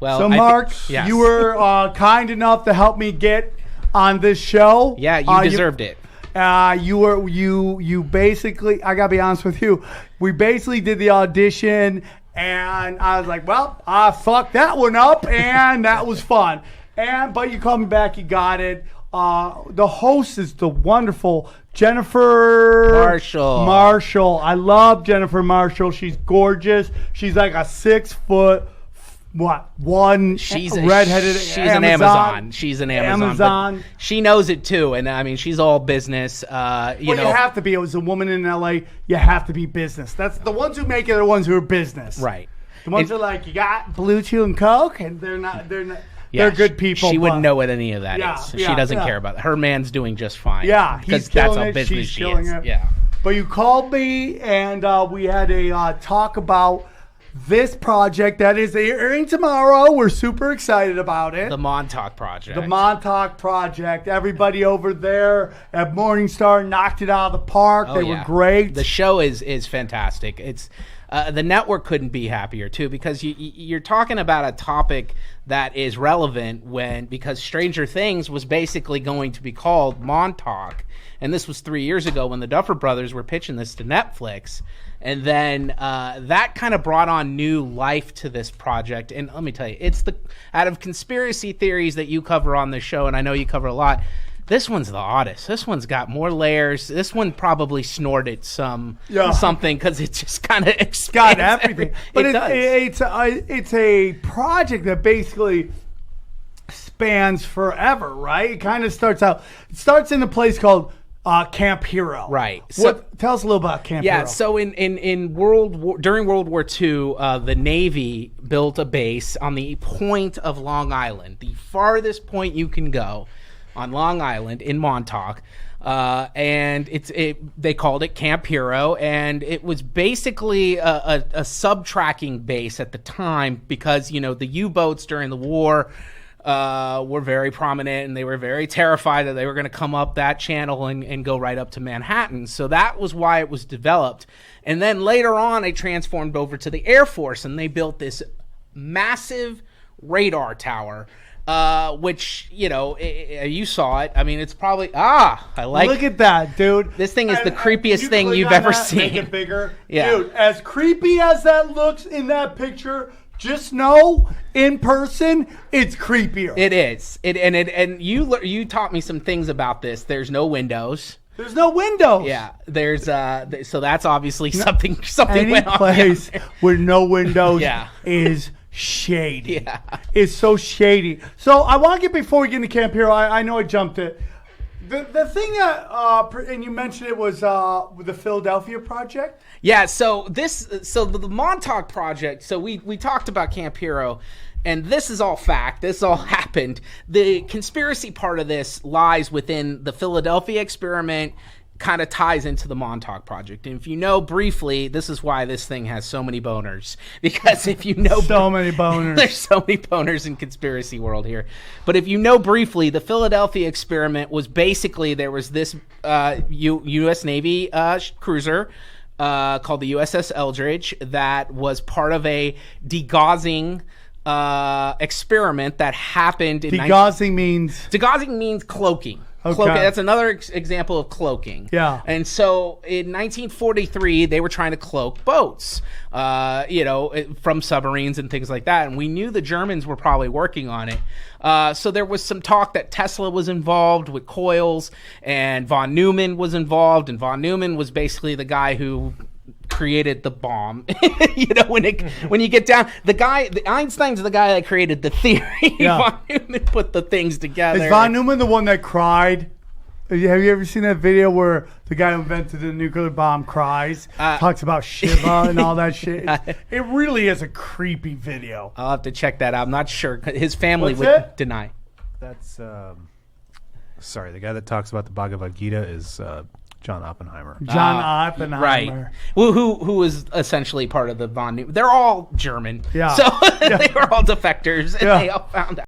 Well, so Mark, yes. you were kind enough to help me get on this show. Yeah, you deserved it. You basically, I gotta be honest with you, we basically did the audition, and I was like, well, I fucked that one up, and that was fun. But you called me back, you got it. The host is the wonderful Jennifer Marshall. I love Jennifer Marshall. She's gorgeous. She's like a 6 foot. She's redheaded. She's an Amazon. She's an Amazon. She knows it too, and I mean, she's all business. You have to be. It was a woman in LA. You have to be business. That's the ones who make it. Are the ones who are business. Right. The ones who are like, you got Blue Chew and Coke, and they're not. They're good people. She wouldn't know what any of that is. She doesn't care about it. Her man's doing just fine. Yeah, because that's how business she is. Yeah. But you called me, and we had a talk about this project that is airing tomorrow. We're super excited about it. The Montauk Project. The Montauk Project. Everybody over there at Morningstar knocked it out of the park. They were great. The show is fantastic. It's the network couldn't be happier too, because you're talking about a topic that is relevant because Stranger Things was basically going to be called Montauk, and this was 3 years ago when the Duffer Brothers were pitching this to Netflix. And then that kind of brought on new life to this project. And let me tell you, it's out of conspiracy theories that you cover on this show, and I know you cover a lot, this one's the oddest. This one's got more layers. This one probably snorted something because it just kind of got everything. But it's a project that basically spans forever, right? It kind of starts in a place called Camp Hero. Right. Tell us a little about Camp Hero. Yeah, so during World War II, the Navy built a base on the point of Long Island, the farthest point you can go on Long Island in Montauk. And they called it Camp Hero, and it was basically a sub-tracking base at the time because, the U-boats during the war were very prominent, and they were very terrified that they were going to come up that channel and go right up to Manhattan. So that was why it was developed. And then later on, it transformed over to the Air Force, and they built this massive radar tower, which, you saw it. I mean, it's probably, look at that, dude. This thing is the creepiest thing you've ever seen. Make it bigger. Yeah. Dude, as creepy as that looks in that picture, just know, in person, it's creepier. It is. And you taught me some things about this. There's no windows. There's no windows. Yeah. There's so that's obviously something any went on. Place with no windows yeah. is shady. Yeah. It's so shady. So I want to get, before we get into Camp Hero, I know I jumped it. The thing that and you mentioned it was the Philadelphia project. Yeah, so the Montauk Project. So we talked about Camp Hero, and this is all fact. This all happened. The conspiracy part of this lies within the Philadelphia experiment. Kind of ties into the Montauk Project. And if you know briefly, this is why this thing has so many boners. Because if you know... so many boners. There's so many boners in conspiracy world here. But if you know briefly, the Philadelphia experiment was basically, there was this U.S. Navy cruiser called the USS Eldridge that was part of a degaussing experiment that happened in... Degaussing means... Degaussing means cloaking. Okay. That's another example of cloaking. Yeah. And so in 1943, they were trying to cloak boats, from submarines and things like that. And we knew the Germans were probably working on it. So there was some talk that Tesla was involved with coils, and von Neumann was involved. And von Neumann was basically the guy who created the bomb. When you get down, Einstein's the guy that created the theory. Yeah. Von Neumann put the things together. Is von Neumann the one that cried? Have you ever seen that video where the guy who invented the nuclear bomb cries, talks about Shiva and all that shit? It really is a creepy video. I'll have to check that out. I'm not sure. His family would deny. That's sorry. The guy that talks about the Bhagavad Gita is John Oppenheimer. John Oppenheimer. Right. Who was essentially part of the von Neumann. They're all German. Yeah. So they were all defectors, and they all found out.